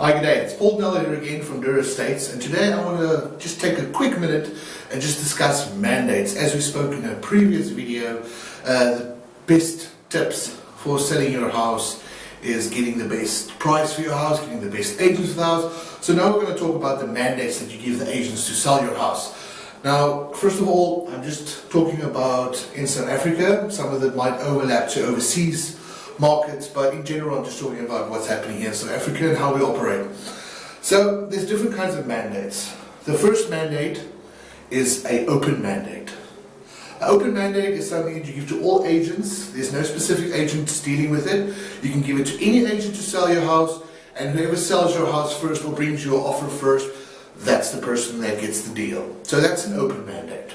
Hi, good day. It's Paul Nell here again from Durham Estates, and today I want to just take a quick minute and just discuss mandates. As we spoke in a previous video, the best tips for selling your house is getting the best price for your house, getting the best agents for the house. So now we're going to talk about the mandates that you give the agents to sell your house. Now, first of all, I'm just talking about in South Africa. Some of it might overlap to overseas markets, but in general I'm just talking about what's happening here in South Africa and how we operate. So there's different kinds of mandates. The first mandate is an open mandate. An open mandate is something that you give to all agents. There's no specific agent dealing with it. You can give it to any agent to sell your house, and whoever sells your house first or brings you an offer first, that's the person that gets the deal. So that's an open mandate.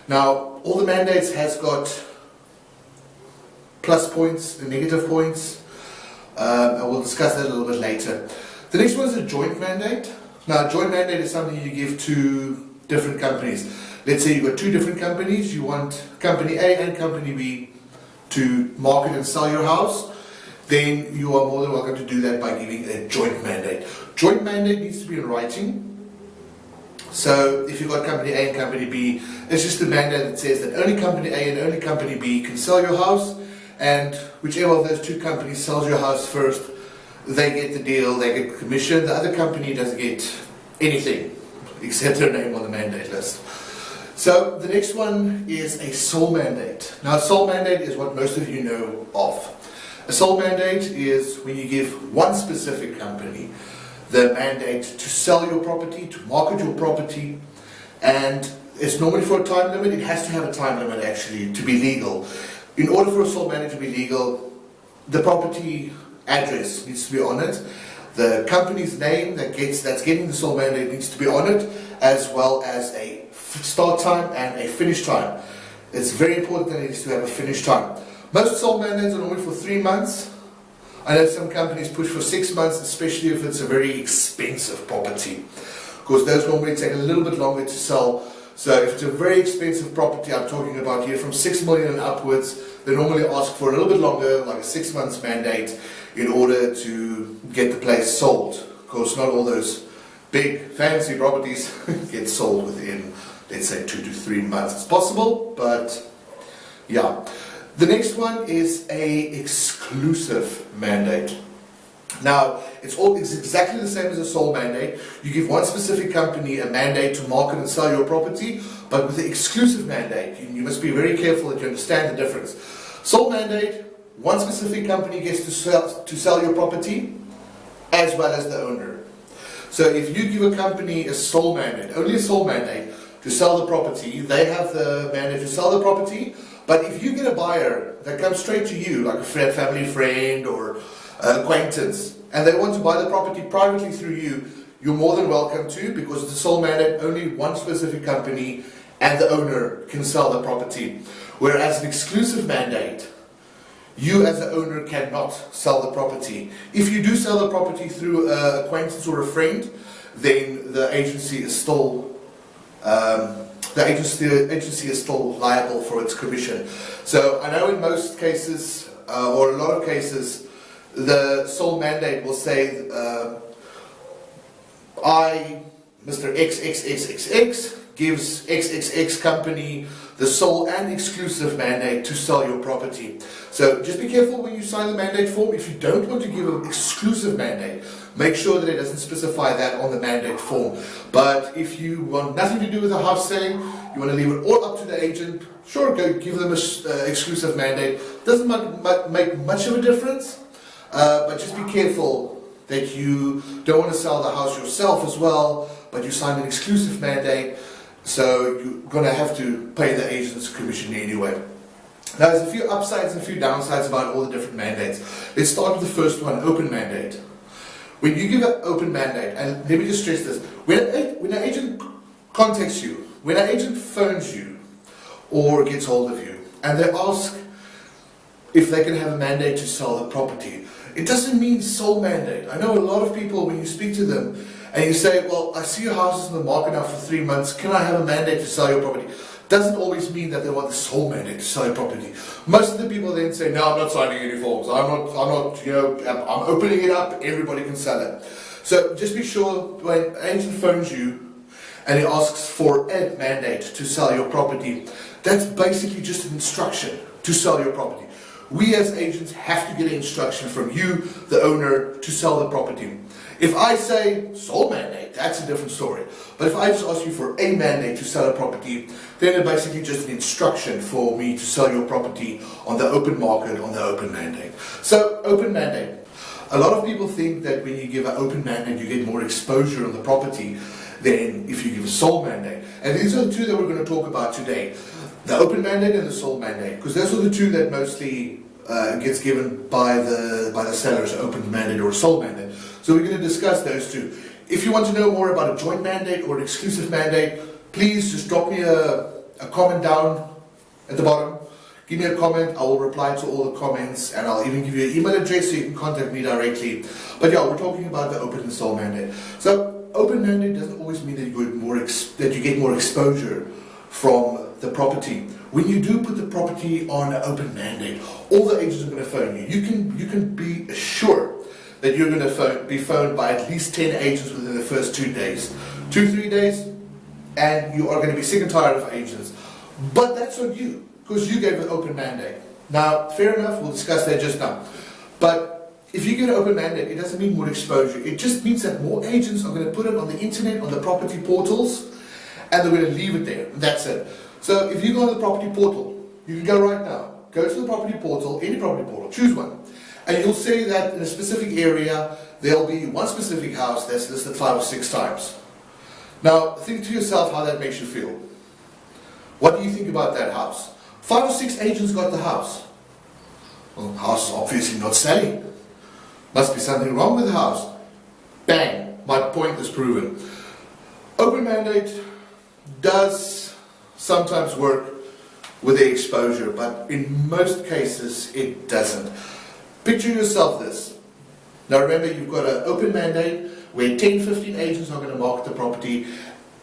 Now, all the mandates has got plus points and negative points. I will discuss that a little bit later. The next one is a joint mandate. Now, a joint mandate is something you give to different companies. Let's say you've got two different companies. You want company A and company B to market and sell your house. Then you are more than welcome to do that by giving a joint mandate. Joint mandate needs to be in writing. So if you've got company A and company B, it's just a mandate that says that only company A and only company B can sell your house. And whichever of those two companies sells your house first, they get the deal, they get commission. The other company doesn't get anything except their name on the mandate list. So the next one is a sole mandate. Now, a sole mandate is what most of you know of. A sole mandate is when you give one specific company the mandate to sell your property, to market your property, and it's normally for a time limit. It has to have a time limit actually to be legal. In order for a sole mandate to be legal, the property address needs to be on it. The company's name that's getting the sole mandate needs to be on it, as well as a start time and a finish time. It's very important that it needs to have a finish time. Most sole mandates are normally for 3 months. I know some companies push for 6 months, especially if it's a very expensive property, because those normally take a little bit longer to sell. So if it's a very expensive property, I'm talking about here from 6 million and upwards, they normally ask for a little bit longer, like a 6 months mandate, in order to get the place sold. Of course, not all those big fancy properties get sold within, let's say, 2 to 3 months. It's possible, but yeah. The next one is a exclusive mandate. Now, it's exactly the same as a sole mandate. You give one specific company a mandate to market and sell your property, but with the exclusive mandate, you must be very careful that you understand the difference. Sole mandate, one specific company gets to sell your property, as well as the owner. So if you give a company a sole mandate, only a sole mandate, to sell the property, they have the mandate to sell the property, but if you get a buyer that comes straight to you, like a family friend or acquaintance, and they want to buy the property privately through you, you're more than welcome to, because it's a sole mandate, only one specific company and the owner can sell the property. Whereas an exclusive mandate, you as the owner cannot sell the property. If you do sell the property through an acquaintance or a friend, then the agency is still liable for its commission. So I know in most cases, or a lot of cases, the sole mandate will say, Mr. XXXXX, gives XXX company the sole and exclusive mandate to sell your property. So just be careful when you sign the mandate form. If you don't want to give an exclusive mandate, make sure that it doesn't specify that on the mandate form. But if you want nothing to do with the house selling, you want to leave it all up to the agent, sure, go give them an exclusive mandate. Doesn't make much of a difference, but just be careful that you don't want to sell the house yourself as well, but you sign an exclusive mandate, so you're going to have to pay the agent's commission anyway. Now, there's a few upsides and a few downsides about all the different mandates. Let's start with the first one, open mandate. When you give an open mandate, and let me just stress this, when an agent contacts you, when an agent phones you or gets hold of you, and they ask if they can have a mandate to sell the property, it doesn't mean sole mandate. I know a lot of people, when you speak to them, and you say, well, I see your house is in the market now for 3 months, can I have a mandate to sell your property? Doesn't always mean that they want the sole mandate to sell your property. Most of the people then say, no, I'm not signing any forms. I'm opening it up, everybody can sell it. So just be sure when an agent phones you and he asks for a mandate to sell your property, that's basically just an instruction to sell your property. We as agents have to get an instruction from you, the owner, to sell the property. If I say sold mandate, that's a different story. But if I just ask you for a mandate to sell a property, then it's basically just an instruction for me to sell your property on the open market, on the open mandate. So, open mandate. A lot of people think that when you give an open mandate, you get more exposure on the property than if you give a sold mandate. And these are the two that we're going to talk about today. The open mandate and the sold mandate. Because those are the two that mostly gets given by the sellers, open mandate or sold mandate. So we're going to discuss those two. If you want to know more about a joint mandate or an exclusive mandate, please just drop me a comment down at the bottom. Give me a comment, I will reply to all the comments, and I'll even give you an email address so you can contact me directly. But yeah, we're talking about the open and sold mandate. So open mandate doesn't always mean that you get more exposure from the property. When you do put the property on an open mandate, all the agents are going to phone you. You can be assured that you're going to be phoned by at least 10 agents within the first 2 days. 2-3 days, and you are going to be sick and tired of agents. But that's on you, because you gave an open mandate. Now, fair enough, we'll discuss that just now. But if you get an open mandate, it doesn't mean more exposure. It just means that more agents are going to put it on the internet, on the property portals, and they're going to leave it there. That's it. So if you go on the property portal, you can go right now. Go to the property portal, any property portal, choose one. And you'll see that in a specific area, there'll be one specific house that's listed 5 or 6 times. Now, think to yourself how that makes you feel. What do you think about that house? 5 or 6 agents got the house. Well, the house is obviously not selling. Must be something wrong with the house. Bang, my point is proven. Open mandate does sometimes work with the exposure, but in most cases it doesn't. Picture yourself this. Now remember, you've got an open mandate where 10-15 agents are going to market the property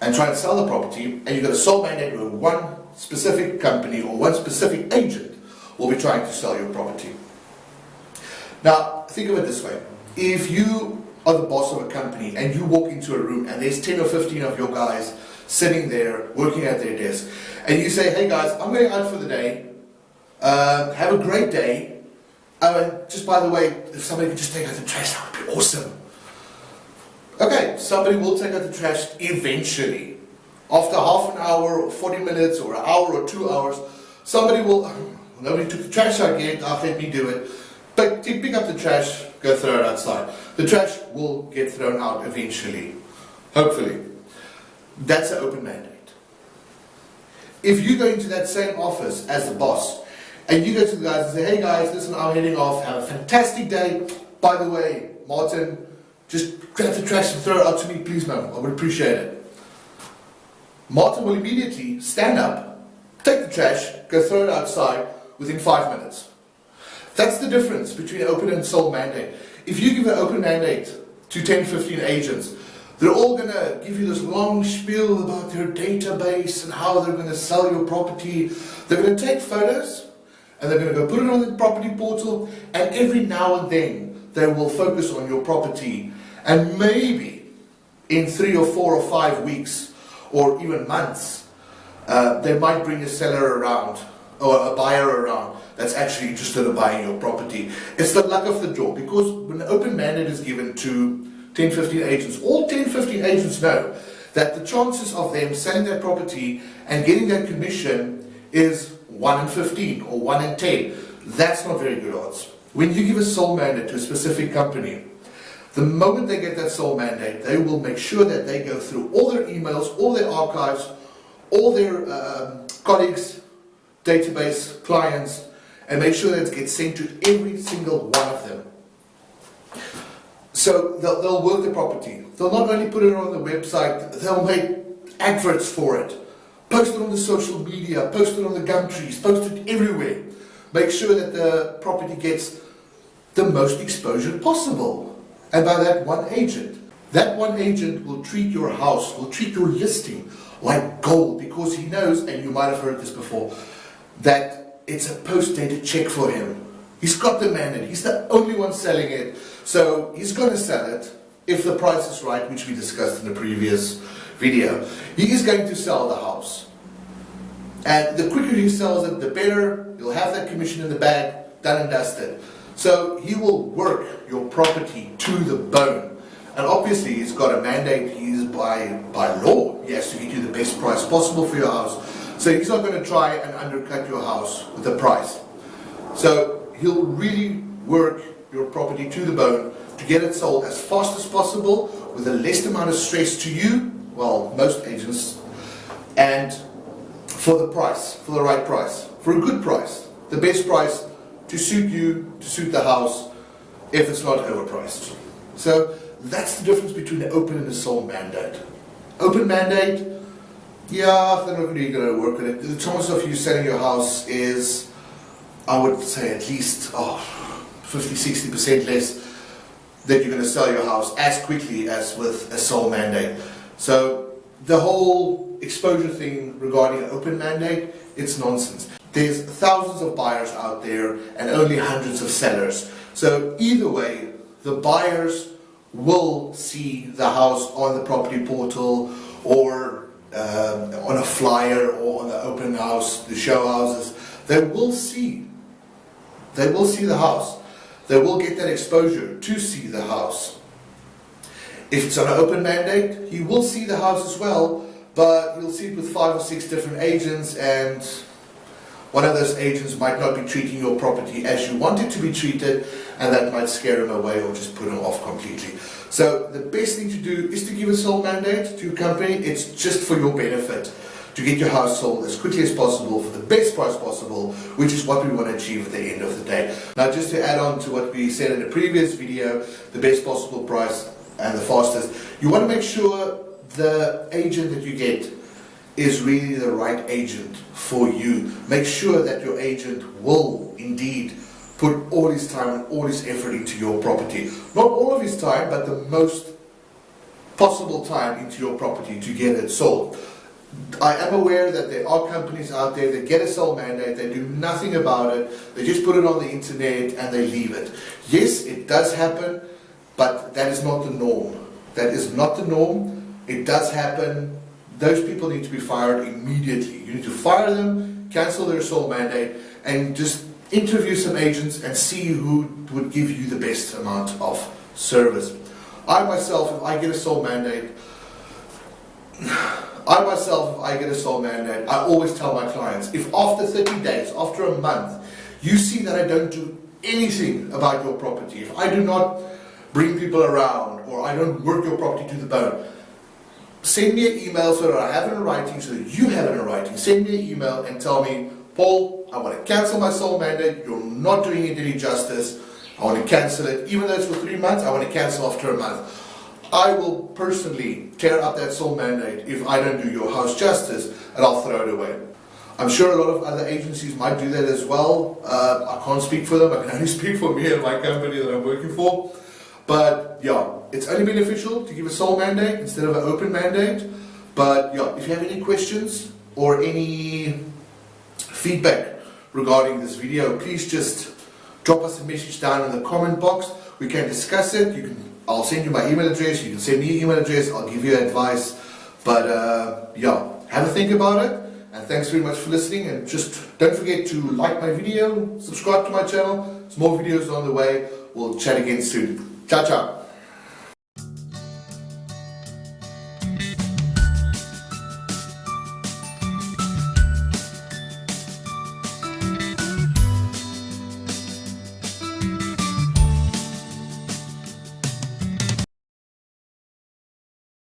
and try and sell the property, and you've got a sold mandate where one specific company or one specific agent will be trying to sell your property. Now, think of it this way. If you are the boss of a company and you walk into a room and there's 10 or 15 of your guys sitting there working at their desk, and you say, hey guys, I'm going out for the day, have a great day. Just by the way, if somebody could just take out the trash, that would be awesome. Okay, somebody will take out the trash eventually. After half an hour or 40 minutes or an hour or 2 hours, somebody will, nobody took the trash out yet, let me do it. But pick up the trash, go throw it outside. The trash will get thrown out eventually. Hopefully. That's an open mandate. If you go into that same office as the boss, and you go to the guys and say, hey guys, listen, I'm heading off, have a fantastic day. By the way, Martin, just grab the trash and throw it out to me, please, man. I would appreciate it. Martin will immediately stand up, take the trash, go throw it outside within 5 minutes. That's the difference between open and sold mandate. If you give an open mandate to 10-15 agents, they're all going to give you this long spiel about their database and how they're going to sell your property. They're going to take photos, and they're going to go put it on the property portal, and every now and then they will focus on your property, and maybe in 3 or 4 or 5 weeks or even months they might bring a seller around or a buyer around that's actually interested in buying your property. It's the luck of the draw, because when an open mandate is given to 10-15 agents, all 10-15 agents know that the chances of them selling their property and getting that commission is 1 in 15 or 1 in 10. That's not very good odds. When you give a sole mandate to a specific company, the moment they get that sole mandate, they will make sure that they go through all their emails, all their archives, all their colleagues, database, clients, and make sure that it gets sent to every single one of them. So they'll work the property. They'll not only put it on the website, they'll make adverts for it. Post it on the social media, post it on the Gumtrees, post it everywhere. Make sure that the property gets the most exposure possible. And by that one agent. That one agent will treat your house, will treat your listing like gold, because he knows, and you might have heard this before, that it's a post-dated check for him. He's got the mandate, he's the only one selling it, so he's going to sell it if the price is right, which we discussed in the previous video, he is going to sell the house. And the quicker he sells it, the better. You'll have that commission in the bag, done and dusted. So he will work your property to the bone. And obviously he's got a mandate. He's by law, he has to get you the best price possible for your house. So he's not going to try and undercut your house with the price. So he'll really work your property to the bone to get it sold as fast as possible with the least amount of stress to you, well, most agents, and for the price, for the right price, for a good price, the best price to suit you, to suit the house, if it's not overpriced. So that's the difference between an open and a sold mandate. Open mandate, yeah, they're not really going to work with it. The chance of you selling your house is, I would say, at least 50-60% less that you're going to sell your house as quickly as with a sold mandate. So the whole exposure thing regarding an open mandate, it's nonsense. There's thousands of buyers out there and only hundreds of sellers. So either way, the buyers will see the house on the property portal or on a flyer or on the open house, the show houses. They will see the house. They will get that exposure to see the house. If it's on an open mandate, he will see the house as well, but he'll see it with 5 or 6 different agents, and one of those agents might not be treating your property as you want it to be treated, and that might scare him away or just put him off completely. So the best thing to do is to give a sole mandate to your company. It's just for your benefit, to get your house sold as quickly as possible for the best price possible, which is what we want to achieve at the end of the day. Now, just to add on to what we said in the previous video, the best possible price and the fastest, you want to make sure the agent that you get is really the right agent for you. Make sure that your agent will indeed put all his time and all his effort into your property. Not all of his time, but the most possible time into your property to get it sold. I am aware that there are companies out there that get a sole mandate, they do nothing about it, they just put it on the internet and they leave it. Yes, it does happen, but that is not the norm. That is not the norm. It does happen. Those people need to be fired immediately. You need to fire them, cancel their sole mandate, and just interview some agents and see who would give you the best amount of service. I myself, if I get a sole mandate, I always tell my clients, if after 30 days, after a month, you see that I don't do anything about your property, if I do not bring people around or I don't work your property to the bone, send me an email so that I have it in writing, so that you have it in writing. Send me an email and tell me, Paul, I want to cancel my sole mandate, you're not doing it any justice, I want to cancel it, even though it's for 3 months, I want to cancel after a month. I will personally tear up that sole mandate if I don't do your house justice, and I'll throw it away. I'm sure a lot of other agencies might do that as well. I can't speak for them, I can only speak for me and my company that I'm working for. But yeah, it's only beneficial to give a sole mandate instead of an open mandate. But yeah, if you have any questions or any feedback regarding this video, please just drop us a message down in the comment box. We can discuss it. I'll send you my email address, you can send me your email address, I'll give you advice. But yeah, have a think about it, and thanks very much for listening, and just don't forget to like my video, subscribe to my channel, there's more videos on the way. We'll chat again soon. Ciao, ciao.